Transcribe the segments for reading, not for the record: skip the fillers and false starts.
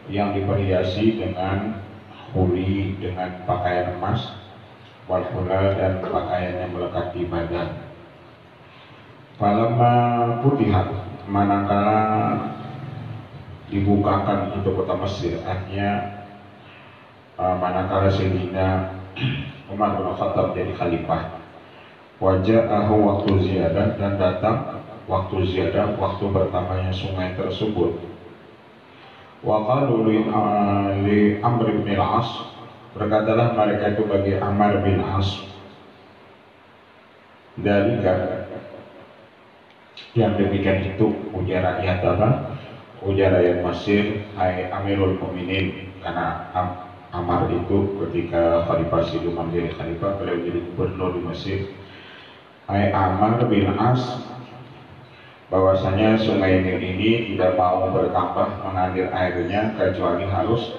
yang diperhiasi dengan huli, dengan pakaian emas, wal hulal, dan pakaian yang melekat di badan. Falamma futihat, manakala dibukakan itu kota Mesir, artinya manakala Sayyidina Umar bin Khattab jadi khalifah, waja'ahu waktu ziyadah, dan datang waktu ziyadah, waktu bertambahnya sungai tersebut. Wa qalu li Amr bin al-As, berkatalah mereka itu bagi Amr bin As, dalika, yang demikian itu, ujar rakyat apa? Ujar rakyat Mesir, hai Amirul Mukminin, karena Amr itu ketika Khalifah Sayyidina Umar jadi khalifah, beliau jadi gubernur di Mesir. Hai Amr bin As, bahwasanya sungai Nil ini tidak mau bertambah mengalir airnya kecuali harus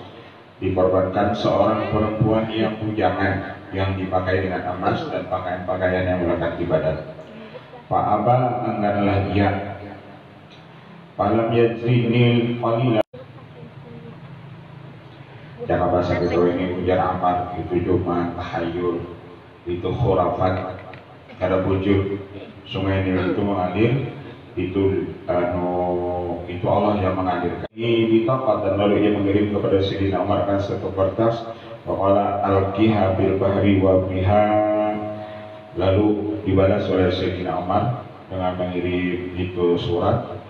dikorbankan seorang perempuan yang bujangan yang dipakai dengan emas dan pakaian-pakaian yang melekat di badan. Pak Aba, engganlah ia. Falam yajri Nil qalila. Jangan bahasa itu, ini ujar Amar, itu cuma tahayul, itu khurafat, kada wujud. Sungai Nil itu mengalir, itu Allah yang mengalirkan. Ini ditapat, dan lalu ia mengirim kepada Sayyidina Umar kan satu kertas, waqala alqiha bil bahri wa biha, lalu dibalas oleh Sayyidina Umar dengan mengirim itu surat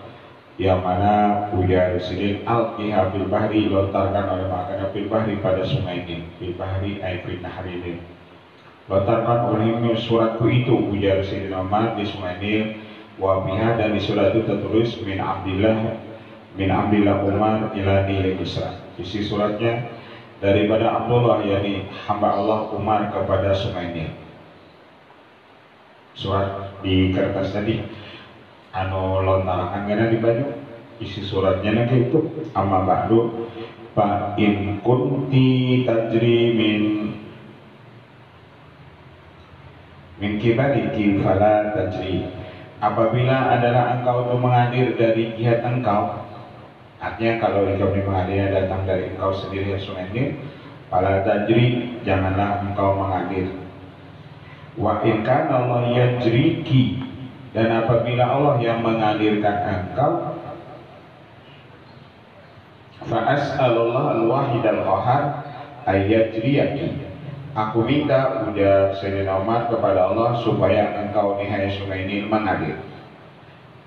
yang mana ujar sini alqiha bil bahri, lontarkan oleh makanan bil bahri pada sungai ini, bil bahri ay fil nahri ini, lontarkan oleh suratku itu, ujar Sayyidina Umar, di sungai Nil. Wa biha, dan di surat itu tertulis min Abdillah Umar ila Nil Isra. Isi suratnya daripada Abdullah, yakni hamba Allah Umar kepada sungai Nil. Surat di kertas tadi lontaran karena di baju, isi suratnya nanti itu amma ba'du fa in kunti tajri min kibariki fala tajri. Apabila adalah engkau itu mengalir dari jihad engkau, artinya kalau engkau mengalirnya datang dari engkau sendiri yang sungai Nil, fala tajri, janganlah engkau mengalir. Wa in kana Allah yajriki, dan apabila Allah yang mengalirkan engkau, fa as'alullah al-wahid al-qahar ayajriyaki, aku minta, ujar Sayyidina Umar, kepada Allah supaya engkau nihai sungai Nil mengalir.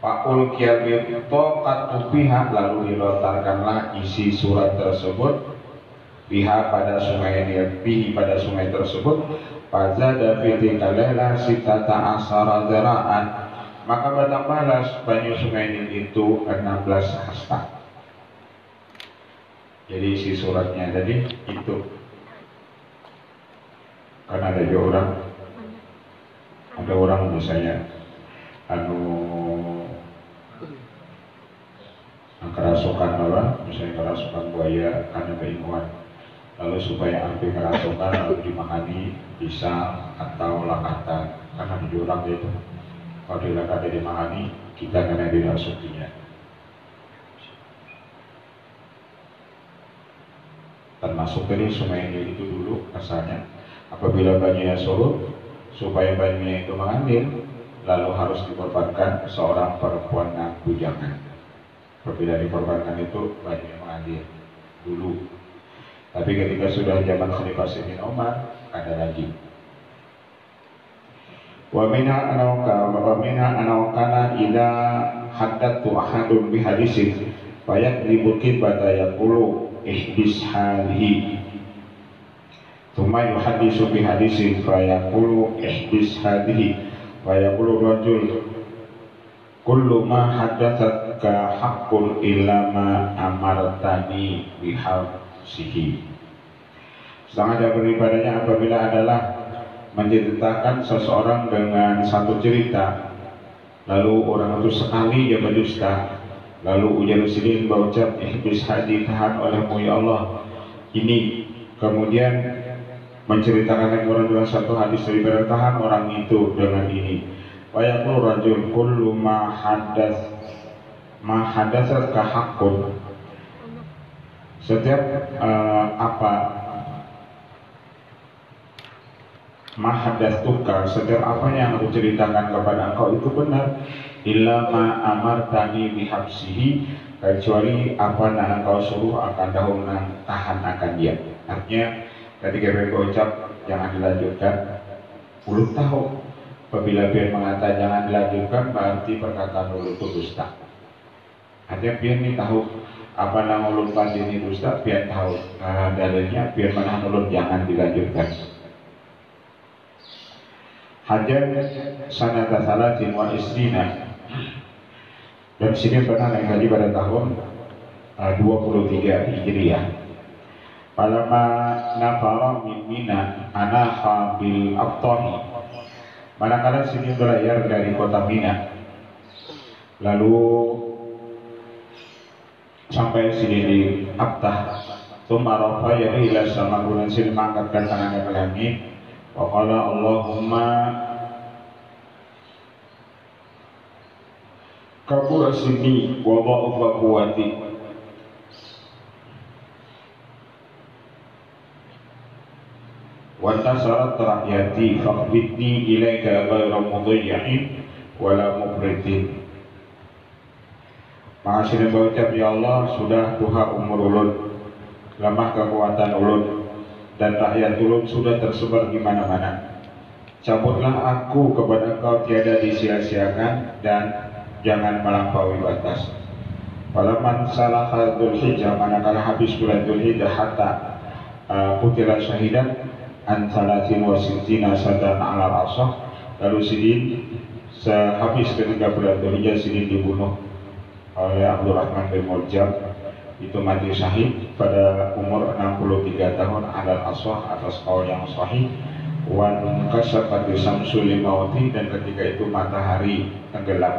Fa'ul kiabir toqat pihak, lalu dilontarkanlah isi surat tersebut pihak pada sungai Nil, bihi pada sungai tersebut. Fazada fi tilka sitata asara dzara'an, maka bertambahlah banyu sungai Nil itu 16 hasta. Jadi isi suratnya tadi itu, karena ada orang misalnya kerasukan misalnya kerasukan buaya karena keilmuan, lalu supaya anti kerasukan lalu dimakani pisang atau lakatan, karena ada orang itu kalau dilakatan dimakani kita kena dirasukinya. Termasuk dari sungai Nil itu dulu asalnya, apabila banyunya surut, supaya banyunya itu mengalir, lalu harus dikorbankan seorang perempuan yang bujangan. Apabila dikorbankan itu banyunya mengalir dulu. Tapi ketika sudah zaman Khalifah Sayyidina Umar, ada lagi. Wa minha anawkana ila haddatu ahadun bihadisin fayakribu kibata yaqulu ihdis halihi thumma yuhadisu bihadisin fayaqulu ihdis hadihi wa yaqulu rajul kullu ma haddatsatka haqqun illa ma amartani bihafsihi. Sedangkan daripadanya apabila adalah menceritakan seseorang dengan satu cerita, lalu orang itu sekali dia berdusta, lalu ujar muslimin berucap ihbis hadi, tahan olehmu ya Allah ini, kemudian menceritakan yang orang dengan satu hadis daripada tahan orang itu dengan ini. Wa yaqul rajul kullu ma hadatsaka haqqun, Setiap apa mahadastuka, setiap apa yang aku ceritakan kepada engkau itu benar. Illa ma amartani bihabsihi, kecuali apa yang engkau suruh akan dahulu tahan akan dia. Artinya ketika mereka ucap jangan dilanjutkan, ulun tahu apabila pian mengatakan jangan dilanjutkan berarti perkataan ulun itu dusta. Artinya pian ini tahu apa nama ulun pasti ini dusta, pian tahu dalilnya, pian mana ulun jangan dilanjutkan. Hajar sanata salatin wa isrina, dan sini pernah naik haji pada tahun 23 Hijriah. Palama nafara min Mina anaha bil Abtahi, manakala sini berlayar dari kota Mina, lalu sampai sini di Abtah. Tumarafa ya ila sama bulan sini mengangkatkan tangannya ke langit. Wa qala Allahumma kabura sini wa dha'afa quwwati wa tasarat rakyati faqbidni ilaika ghayra mudayyin wala mufridin. Maka sini berucap, ya Allah, sudah tuha umur ulun, lemah kekuatan ulun, dan rakyat ulun sudah tersebar di mana-mana. Cabutlah aku kepada engkau, tiada disia-siakan dan jangan melampaui batas. Falaman salah Dzulhijjah, manakala habis bulan Dzulhijjah, hatta qutila syahidan an salatin wa sittina sadan ala rasah, lalu sidin sehabis ketika bulan Dzulhijjah sidin dibunuh oleh Abdurrahman bin Muljam, itu mati syahid pada umur 63 tahun ala aswah, atas qaul yang sahih. Wan kasafat syamsu limauti, dan ketika itu matahari tenggelam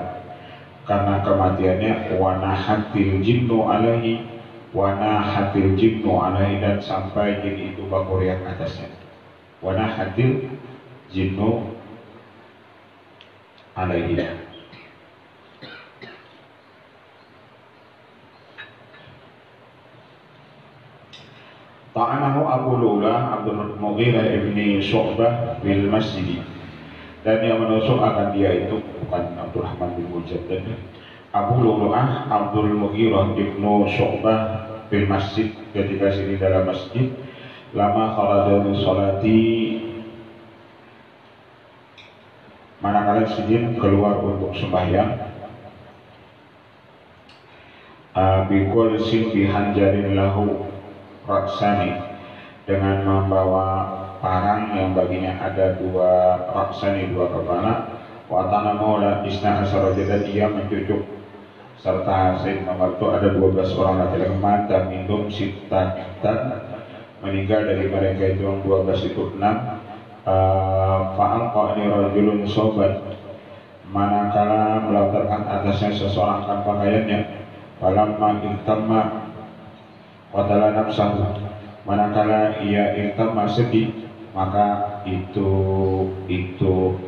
karena kematiannya. Wanahatil jinnu alaihi, wanahatil jinnu alaihi, dan sampai jin itu bakurian atasnya. Wanahatil jinnu alaihi. Ta'anahu Abu Lula Abdul Mughirah ibni Syu'bah bil masjid, dan yang menusuk akan dia itu bukan Abdurrahman bin Mujaddad, Abu Lula Abdul Mughirah ibnu Syu'bah bil masjid, ketika sini dalam masjid. Lama kharaja min sholati, manakala sidin keluar untuk sembahyang. Bikul simbi hanjarin lahu raksani, dengan membawa parang yang baginya ada dua raksani, dua kepala. Wa tanamula isna asarojada, dia mencucuk serta Sayyidina Umar itu ada 12 orang laki-laki. Mata minum sita, meninggal dari mereka itu yang 12 itu 6. Fa'alqani rajulun sobat, manakala melontarkan atasnya seseorang akan pakaiannya. Falamma intamma watala nafsahu, manakala ia irtamma sedih, maka itu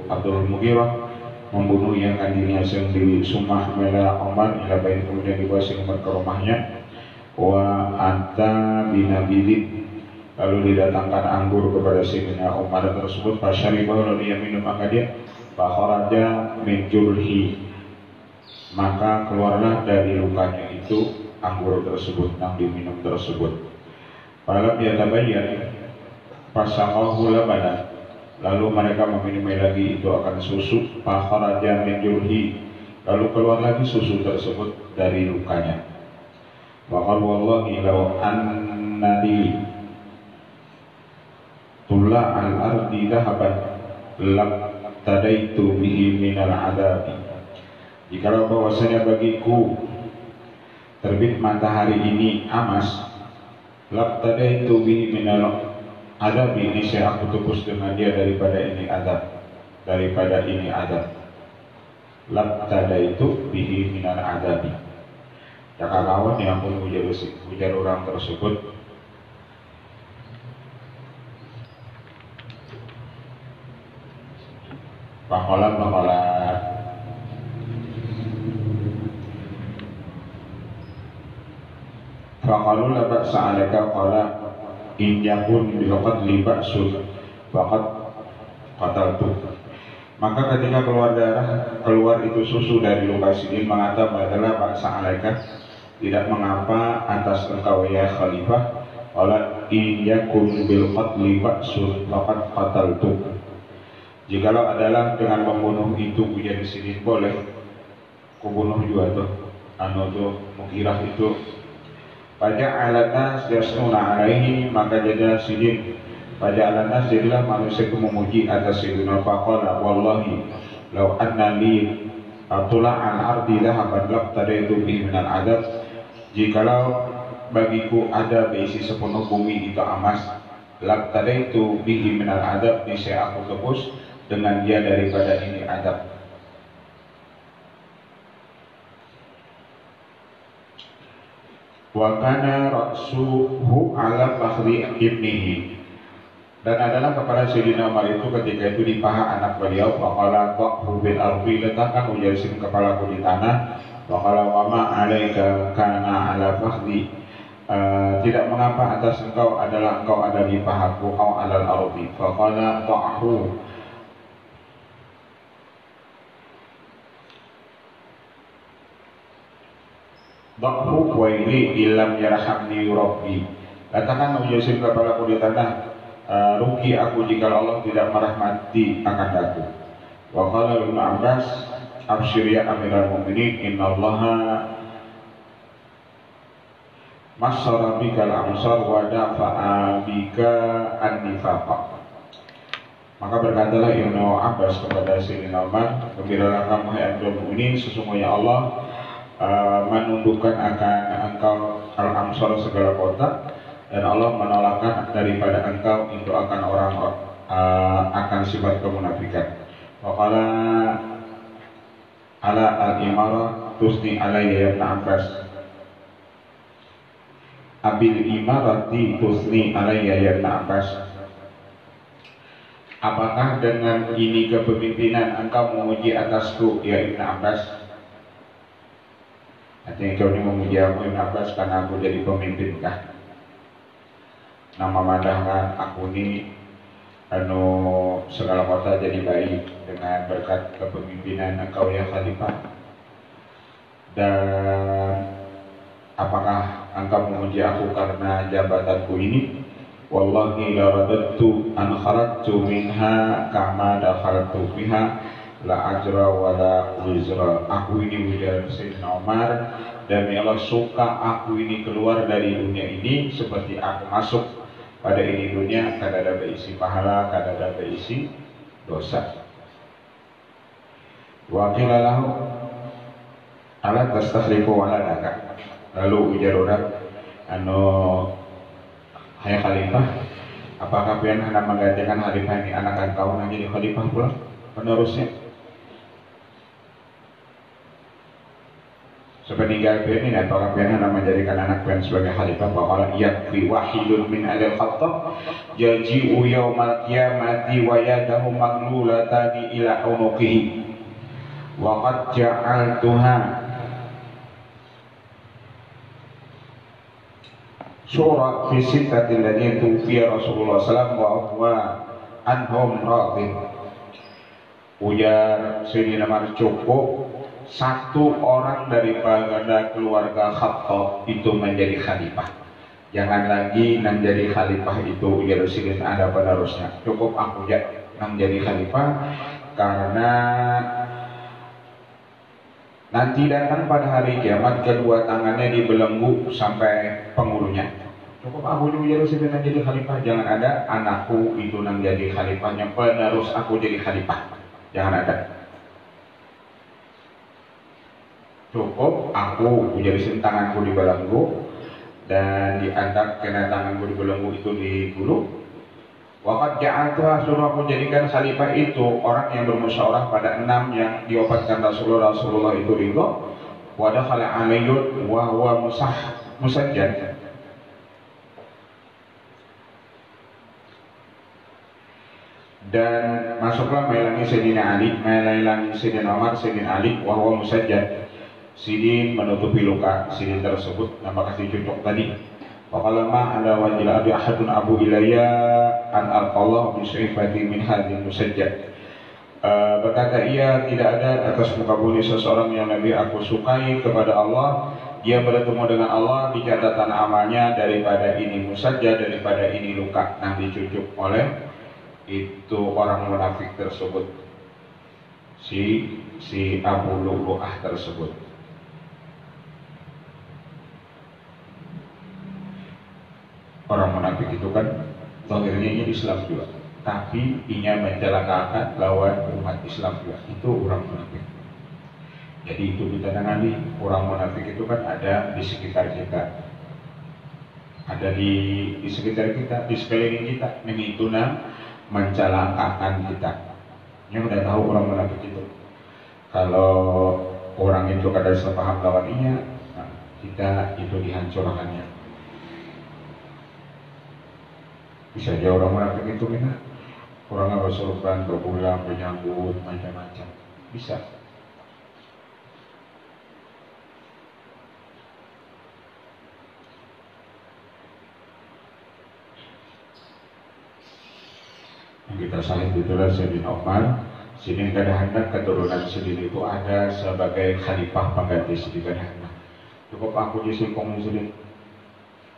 Abdul Mughirah membunuh yang dirinya sendiri. Sumah mela Umar ila bait, kemudian dibawa Umar ke rumahnya. Wa anta binabilid, lalu didatangkan anggur kepada Sayyidina Umar tersebut. Fasyaribah, lalu ia minum, maka dia fakharaja min julhi, maka keluarlah dari lukanya itu anggur tersebut yang diminum tersebut. Falam yatabayyan fasaqahu labana, lalu mereka meminum lagi itu akan susu. Fakharaja min julhi, lalu keluar lagi susu tersebut dari lukanya. Wa qala wallahi law annani tulla al-ardi dhahaban lam tadaitu bihi minal adabi, jikalau bahwasanya bagiku terbit matahari ini amas, lam tadaitu bihi minal adabi, ini saya aku tebus dengan dia daripada ini adab. Lam tadaitu bihi minal adabi, jaka kawan yang pun ujar orang tersebut. Pakola Faqalu la ba'sa 'alaika qala in yakun bil qatli ba'sun faqad qataltu. Maka ketika keluar itu susu dari luka Sidin, mengatakan adalah ba'sa 'alaika, tidak mengapa atas engkau ya khalifah. Qala in yakun bil qatli ba'sun faqad qataltu. Jikalau adalah dengan membunuh itu ujar Sidin, boleh kubunuh juga tuh anu tuh Mughirah itu. Faja'alan nas yasnuna alaihi, maka jadilah Sidin, faja'alan nas jadilah manusia itu memuji atas Sidin. Faqala wallahi law anna li tula'an ardi lahaban labtadaitu bihi minal adab, jikalau bagiku ada berisi sepenuh bumi itu emas, labtadaitu bihi minal adab, niscaya aku tebus dengan dia daripada ini adab. Wa kana ra'suhu ala fakhri ibnihi, dan adalah kepada Sayyidina Umar itu ketika itu di paha anak beliau. Faqala dha'hu bil ardi, letakkan ujarsin kepalaku di tanah. Faqala wa ma 'alaika kana ala fakhri, tidak mengapa atas engkau adalah engkau ada di pahaku, au alal ardi. Faqala dha'hu Bakhu waili ilam yarhamni rabbi, katakan ujasin kepalaku di tanah, rugi aku jika Allah tidak merahmati akan aku. Wa qala Ibnu Abbas absyir ya amiral mu'minin innallaha massara bikal amsar wa dafa'a bika an-nifaqa. Maka berkatalah Ibnu Abbas kepada Sayyidina Umar, gembiralah kamu hai amiral mu'minin, sesungguhnya Allah menundukkan akan engkau al-amsar segala kota, dan Allah menolakkan daripada engkau itu akan orang akan sifat kemunafikan. Waqala ala al-imarah tusni alayya ya Abbas, abil imarati tusni alayya ya Abbas, apakah dengan ini kepemimpinan engkau memuji atasku ya Ibn Abbas? Artinya kau ini memuji aku Ibn Abbas karena aku jadi pemimpin kah? Nama madahkan aku ini anu segala kota jadi baik dengan berkat kepemimpinan engkau ya khalifah. Dan apakah engkau memuji aku karena jabatanku ini? Wallahi la radadtu an kharajtu minha kama dakhaltu fiha la ajra wa la wizra. Aku ini ujar Sayyidina Umar, dan ya Allah suka aku ini keluar dari dunia ini seperti aku masuk pada ini dunia, kada ada berisi pahala, kada ada berisi dosa. Wa qila lahu ala tastakhlifu waladaka, lalu ujar orang anu hai khalifah, apakah pian hendak menggantikan khalifah ini anak engkau yang jadi khalifah pula penerusnya? Sepeninggal pian ini apakah pian hendak menjadikan anak pian sebagai khalifah? Faqala yakfi wahidun min alil khattab yaji'u yaumal qiyamati wa yadahu maglulatani ila unuqihi wa qad ja'altuha surah fi sittatil ladzina tufiya Rasulullah sallallahu alaihi wasallam wa huwa anhum radin. Ujar Sayyidina Umar, cukup satu orang daripada keluarga Khattab itu menjadi khalifah, jangan lagi nang jadi khalifah itu ujar Sayyidina ada penerusnya, cukup aku nang jadi khalifah, karena nanti datang pada hari kiamat kedua tangannya dibelenggu sampai penghulunya. Cukup aku ujar Sayyidina jadi khalifah, jangan ada anakku itu nang jadi khalifahnya, penerus aku jadi khalifah, jangan ada. Cukup aku ujar tanganku dibelenggu, dan diangkat kena tanganku dibelenggu itu digulung. Waqad ja'altuha, suruh aku jadikan khalifah itu orang yang bermusyawarah pada 6 yang diobatkan Rasulullah itu ridho. Wa dakhala Aliyun wa huwa musajjad, dan masuklah melangi Sayyidina Ali, melangi Sayyidina Umar, Sayyidina Ali wa huwa musajjad, Sidin menutupi luka Sidin tersebut, nah maka dicucuk tadi. Waqalama ala wajil abi ahadun abu ilayya an alqallah bisifati min hadin musajjad. Berkata ia, tidak ada atas muka bumi seseorang yang lebih aku sukai kepada Allah, dia bertemu dengan Allah di catatan amalnya daripada ini musajjad, daripada ini luka yang dicucuk oleh itu orang munafik tersebut, si Abu Lu'lu'ah tersebut. Orang munafik itu kan zahirnya Islam juga, tapi ingin mencelakakan lawan umat Islam juga. Itu orang munafik. Jadi itu kita tangani. Orang munafik itu kan ada di sekitar kita, ada di sekitar kita, di sekeliling kita, itu mencelakakan kita. Yang udah tahu orang munafik itu. Kalau orang itu kada sepaham lawannya, nah, kita itu dihancurkannya. Bisa aja orang munafik itu kita orang bersorban, berpulang, menyambut, macam-macam. Bisa. Yang kita sahih itulah Sayyidina Umar. Sidin kada hendak keturunan Sidin itu ada sebagai khalifah pengganti Sidin kada hendak. Cukup aku disingkong Sidin.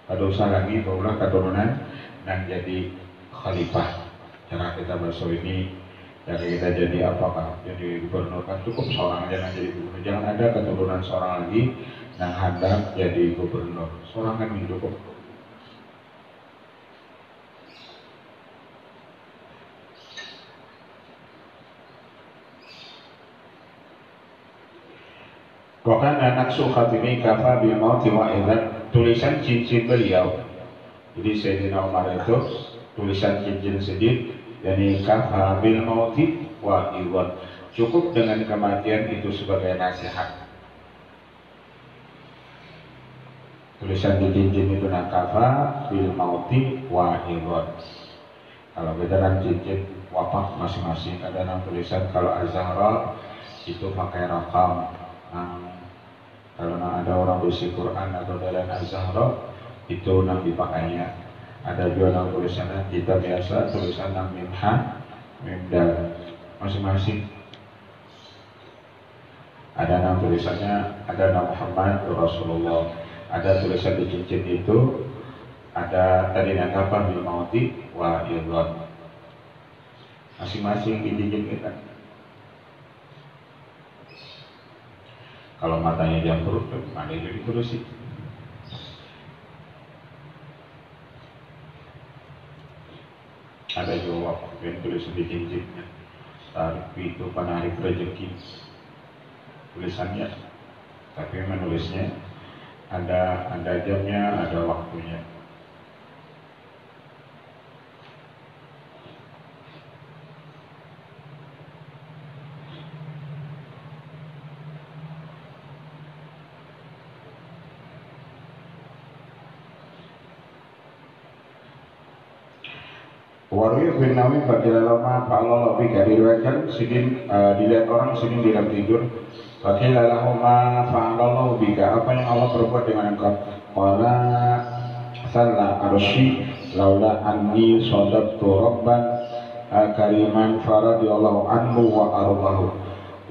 Ada usah lagi barulah keturunan dan jadi khalifah. Cara kita bahasa ini, cara kita jadi apakah? Jadi gubernur kan cukup seorang aja yang jadi gubernur. Jangan ada keturunan seorang lagi yang hendak jadi gubernur. Seorang kan cukup. Bahkan anak sukhatimi kafa bil mauti wa idzan, tulisan cincin beliau. Jadi Sayyidina Umar itu tulisan cincin sedih, yani kafa bil mauti wa idzan, cukup dengan kematian itu sebagai nasihat. Tulisan di cincin itu kafa bil mauti wa idzan. Kalau beda kan cincin wafat masing-masing, ada yang tulisan kalau Az-Zahra itu pakai rakam. Kalau ada orang berisi Quran atau dalam Az-Zahra itu yang dipakainya. Ada juga yang tulisannya kita biasa, tulisan yang mimha, mimdal, masing-masing. Ada yang tulisannya, ada yang Muhammad Rasulullah. Ada tulisan di cincin itu, ada tadi yang apa bil mauti wa idzan. Masing-masing di cincin kita. Kalau matanya jam perut, ada itu diturusin. Ada juga yang tulis di cincinnya, tapi itu penarik rezeki. Tulisannya, tapi menulisnya ada jamnya, ada waktunya. Warwi bin Nawi pada lama Pak Allah lebih diriwayatkan Sidin dilihat orang Sidin di dalam tidur. Fakih lalahu ma fa'alallahu bika, apa yang Allah perbuat dengan engkau? Qala salla arsy laula anni sadaqtu rabban kariman faradiyallahu anhu wa ardahu.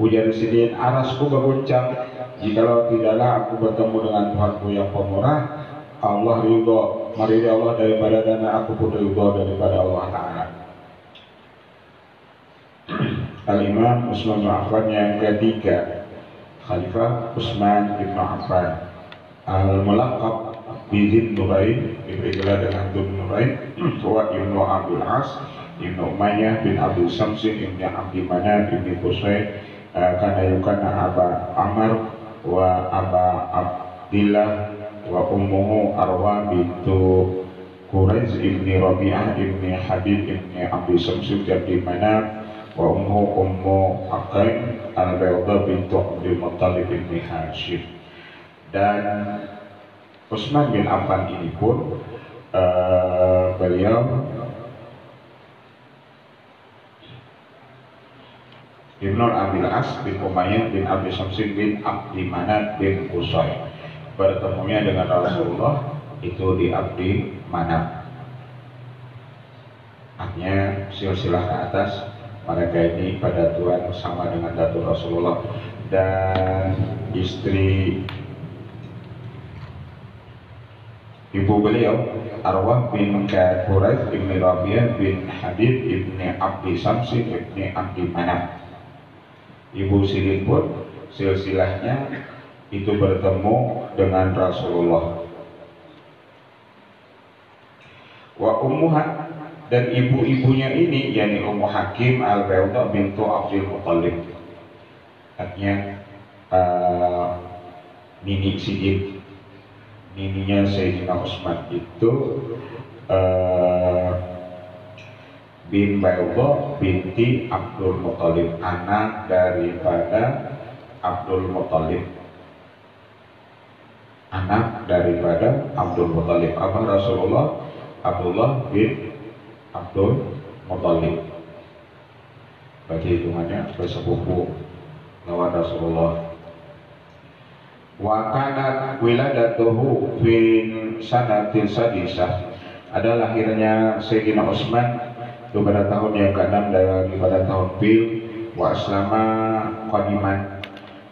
Ujar Sidin, arasku berguncang jikalau tidaklah aku bertemu dengan Tuhanku yang pemurah. Allah ridho, maridhi Allah daripada dana, aku pun ridho daripada Allah Ta'ala. Al-Imam Utsman bin Affan yang ketiga, Khalifah Utsman bin Affan, al-mulaqab bizin Nurain, diberi gelar dengan Dzun Nurain, wa Ibnu Abdul As, Ibnu Umayyah bin Abdul Samsin, Ibnu Abdi Manaf, Ibnu Qusay, kana yukana Aba Amr wa Aba Abdillah wa ummuhu Arwa bintu Quraiz ibni Rabi'ah ibni Habib ibni Abdi Samsud Abdi Manaf wa ummu Aqaim al-Bayda bintu Abdi Muttalib ibni Hashim. Dan Utsman bin Affan ini pun beliau Ibnu Abil As bin Umayyah bin Abi Samsin bin Abdi Manat bin Qusay. Bertemunya dengan Rasulullah itu di Abdi Manat. Artinya silsilah ke atas mereka ini pada Tuhan sama dengan Datuk Rasulullah. Dan istri ibu beliau Arwah bin Quraisy bin Rabi'ah bin Habib bin Abdi Samsin bin Abdi Manat. Ibu Sirin pun silsilahnya itu bertemu dengan Rasulullah. Wa ummuha, dan ibu-ibunya ini yakni Ummu Hakim al-Bayda bintu Abdul Muttalib. Artinya Nini Sidin, nininya Sayyidina Utsman itu bin Bayda binti Abdul Muttalib, anak daripada Abdul Muttalib. Anak daripada Abdul Muttalib. Abah Rasulullah Abdullah bin Abdul Muttalib. Bagi hitungannya bersepupu lawan Rasulullah. Wa kanat wiladatuhu fin sanatin sadisah. Ada lahirnya Sayyidina Utsman itu pada tahun yang ke-6 daripada tahun Fil. Wa aslama qadiman,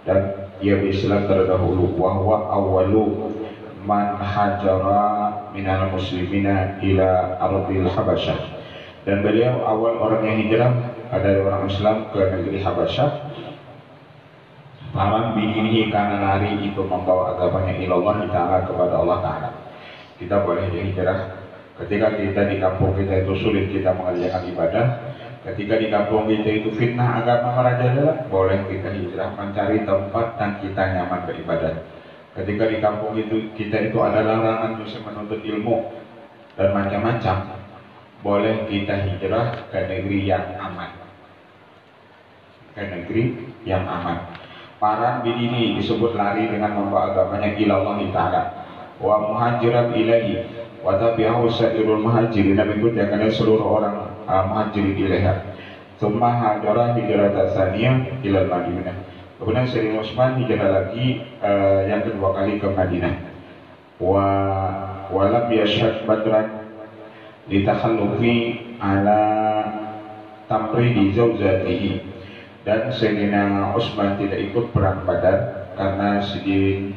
dan ia Islam terdahulu. Wa huwa awwalu man hajara minal muslimina ila ardil Habasyah, dan beliau awal orang yang hijrah dari orang Islam ke negeri Habasyah. Faman bihi, karena lari itu membawa agamanya ilallah ta'ala, kepada Allah Ta'ala. Kita boleh hijrah ketika kita di kampung kita itu sulit kita mengerjakan ibadah. Ketika di kampung kita itu fitnah agama merajalela, boleh kita hijrah mencari tempat dan kita nyaman beribadah. Ketika di kampung itu kita itu ada larangan bisa menuntut ilmu dan macam-macam, boleh kita hijrah ke negeri yang aman. Ke negeri yang aman. Para bidini disebut lari dengan membawa agamanya ilallah ta'ala. Wa muhajiran ilahi wa tabi'ahu sa'irul muhajirin, dan mengikuti seluruh orang muhajirin ilaiha. Tsumma hajara hijratan tsaniyah ila Madinah. Kemudian Sayyidina Utsman hijrah lagi yang kedua kali ke Madinah. Wa lam yashhad badran litakhallufi ala tamridi zawjatihi, dan Sayyidina Utsman tidak ikut perang Badar karena sedih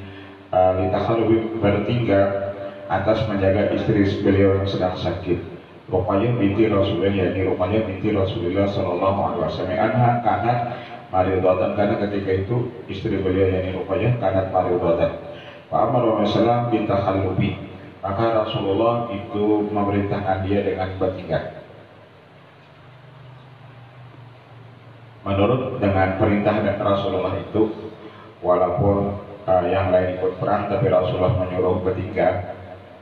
litakhallufi bertinggal atas menjaga istri beliau yang sedang sakit. Ruqayyah binti Rasulullah, yakni Ruqayyah binti Rasulullah sallallahu alaihi wasallam, anha kanat maridatan, karena ketika itu istri beliau yakni Ruqayyah kanat maridatan. Fa amara Rasulullah bitakhallufi, maka Rasulullah itu memerintahkan dia dengan bertinggal. Menurut dengan perintah dan Rasulullah itu, walaupun yang lain ikut perang, tapi Rasulullah menyuruh bertinggal.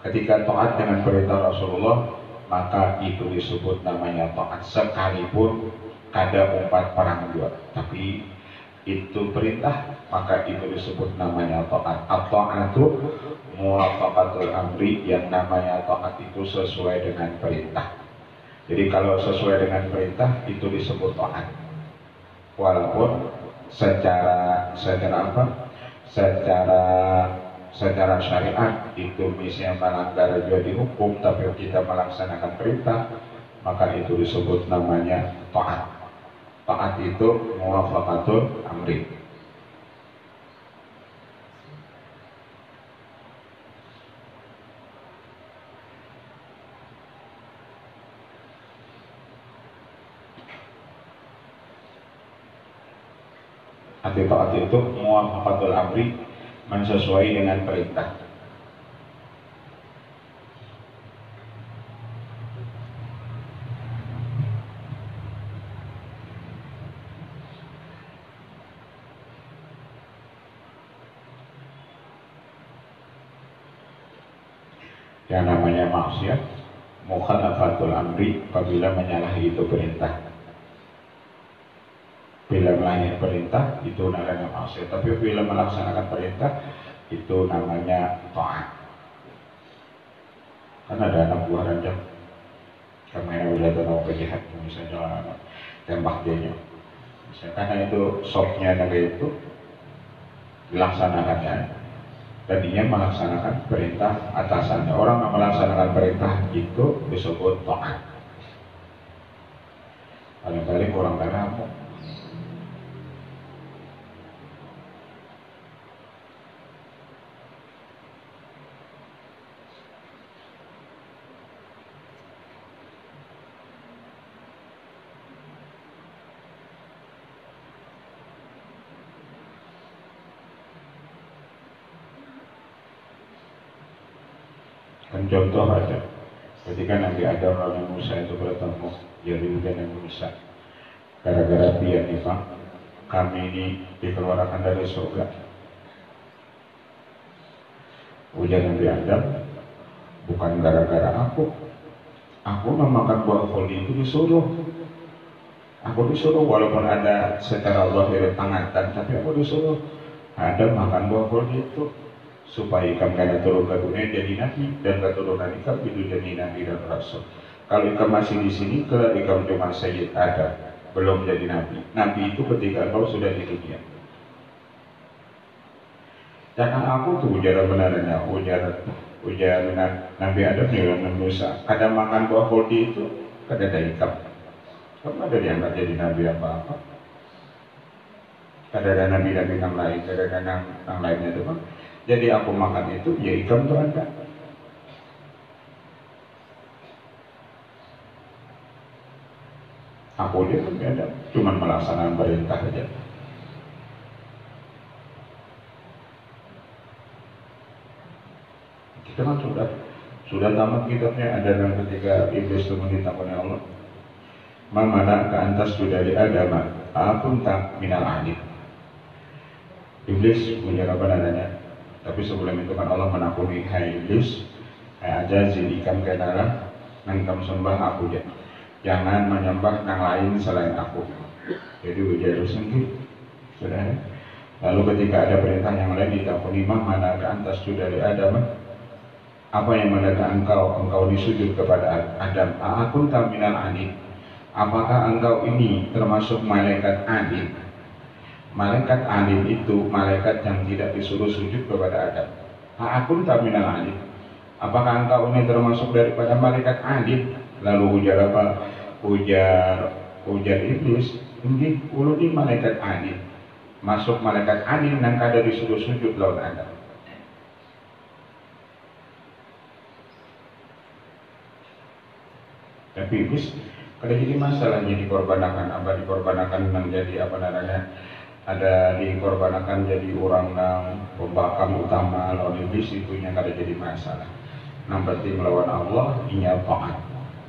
Ketika taat dengan perintah Rasulullah, maka itu disebut namanya taat, sekalipun kada umpat perang juga, tapi itu perintah, maka itu disebut namanya taat. At-ta'atu muwafaqatul amri, yang namanya taat itu sesuai dengan perintah. Jadi kalau sesuai dengan perintah itu disebut taat, walaupun secara apa? Secara syariat itu misalnya melanggar juga dihukum, tapi kita melaksanakan perintah, maka itu disebut namanya taat. Taat itu muwafaqatul amri. Arti taat itu muwafaqatul amri, menyesuai dengan perintah. Yang namanya maksiat mukhalafatul amri, apabila menyalahi itu perintah. Bila melanggar perintah itu namanya maksiat, tapi bila melaksanakan perintah itu namanya taat. Kan ada anak buah ranjang, kemana udah tahu penjahat, misalnya tembak dia. karena itu sopnya naga itu dilaksanakannya, tadinya melaksanakan perintah atasannya. Orang yang melaksanakan perintah itu disebut taat. Paling-paling kurang kamu. Kan contoh ada ketika Nabi Adam lawan Musa itu bertemu jadi dan Musa gara-gara dia nih Pak, kami ini dikeluarkan dari surga. Ujar Nabi Adam, bukan gara-gara aku memakan buah koli itu disuruh. Aku disuruh walaupun ada secara zahir pangatan, tapi aku disuruh Adam makan buah koli itu supaya ikam karena turun ke dunia jadi nabi, dan keturunan ikam itu jadi nabi dan rasul. Kalau ikam masih di sini, kalau ikam cuma Sayyid Adam, belum jadi nabi. Nabi itu ketika engkau sudah di dunia. Jangan aku tuh ujar benarnya, ujar Nabi Adam dengan Musa. Ada makan buah koli itu, kada ada ikam. Kamu ada diangkat jadi nabi apa-apa? Kada ada nabi-nabi yang lain, kada ada yang lainnya itu kan. Jadi aku makan itu, ya ikam tuh ada. Aku dia pun ada, cuma melaksanakan perintah saja. Kita kan sudah tamat kitabnya. Ada yang ketika iblis itu ditakoni Allah, "Mamana ke antas sudah di Adam, apun tak minal alim." Iblis punya apa nadanya? Tapi sebelum itu kan Allah menakuni, "Hai iblis, aja jadikan kenalan nang kamu sembah aku ya. Jangan menyembah yang lain selain aku." Jadi ujar sendiri, sudah. Lalu ketika ada perintah yang lain ditakuni, "Mana ke antas sudah di Adam, apa yang mendatang engkau disujud kepada Adam? Akun kaminal alim. Apakah engkau ini termasuk malaikat alim?" Malaikat alim itu malaikat yang tidak disuruh sujud kepada Adam. Akun kaminal alim. Apakah engkau ini termasuk daripada malaikat alim? Lalu ujar apa? Ujar iblis, ini ulu di malaikat alim. Masuk malaikat alim dan kada disuruh sujud lawan Adam. Tapi iblis kada jadi masalahnya dikorbankan, apa dikorbankan menjadi apa namanya? Ada dikorbankan jadi orang yang pembakar utama lawan iblis, itu yang kada jadi masalah. Yang penting melawan Allah inya taat.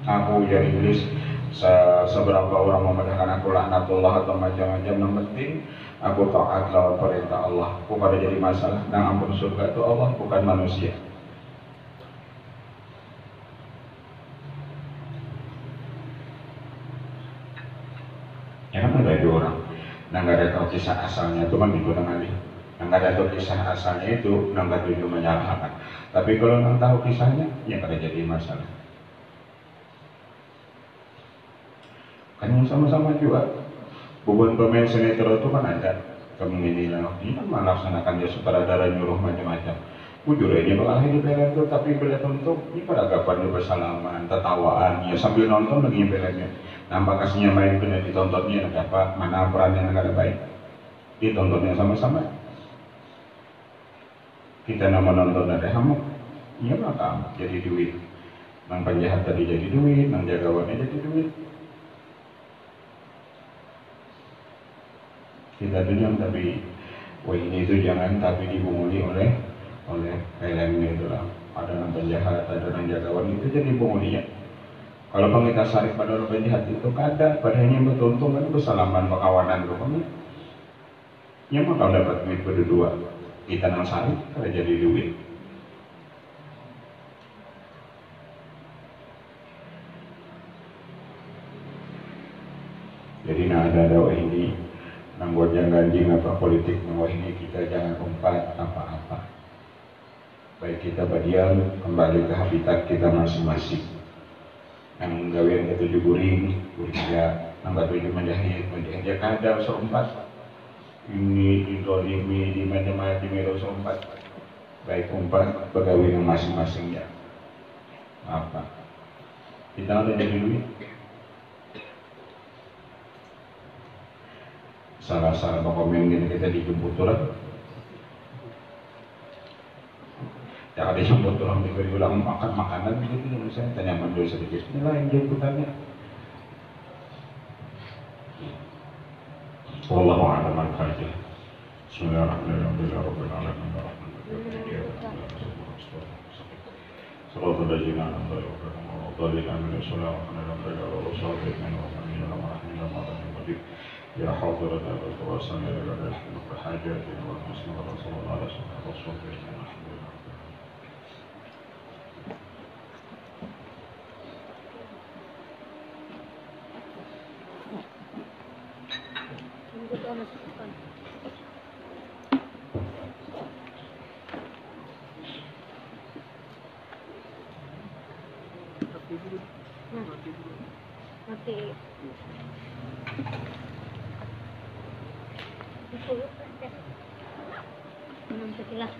Aku jadi iblis seberapa orang memandangkan aku laknatullah atau macam-macam, yang penting aku taat lawan perintah Allah. Aku kada jadi masalah. Nang ampun surga itu Allah, bukan manusia. Ya kan ada orang nang ada tahu kisah asalnya itu kan itu nang ali. Nang ada tahu kisah asalnya itu nang gak tujuh menyalahkan. Tapi kalau nang tahu kisahnya, ya kada jadi masalah. Kan sama-sama juga. Beban pemain sinetron itu kan ada. Kamu ini lah, ini kan melaksanakan dia sutradara nyuruh macam-macam. Jujur aja bakal hidup film itu, tapi bila tonton ini peragapan bersalaman, tertawaan, ya sambil nonton lagi filmnya. Nampak kasihnya main benar ditontonnya, apa mana perannya negara baik, ditontonnya sama-sama. Kita nama nonton ada kamu, iya maka jadi duit. Nang penjahat tadi jadi duit, nang jagawannya jadi duit. Kita dendam tapi, wah ini itu jangan tapi dibunguli oleh filmnya itu lah. Ada yang penjahat, ada yang jagawan, itu jadi bungulinya. Kalau kita sarik pada orang penjahat itu kada, padahal beruntung kan bersalaman berkawanan loh kami. Ya maka dapat duit berdua, kita nang sarik kada jadi duit. Jadi ada dakwah ini, nang buat yang ganjing apa politik dakwah ini kita jangan umpat apa-apa. Baik kita berdiam kembali ke habitat kita masing-masing. Yang gawean ketujuh guring ya Angkat tujuh menjahit dia kadang seempat ini didolimi di mana-mana di media seempat baik umpat pegawai yang masing-masingnya apa kita ada jadi duit salah-salah komen gini kita dijemput turun ya ada jemput turun diberi ulang makan makanan gitu saya tanya mandul sedikit ini lain jemputannya Wallahu a'lam al-fatiha Bismillahirrahmanirrahim صراط الذين أنعمت عليهم غير المغضوب عليهم يا حاضر الوصول إلى حاجاتنا والمسلم رسول الله عليه الصلاة والسلام Mati. Minum sekilas.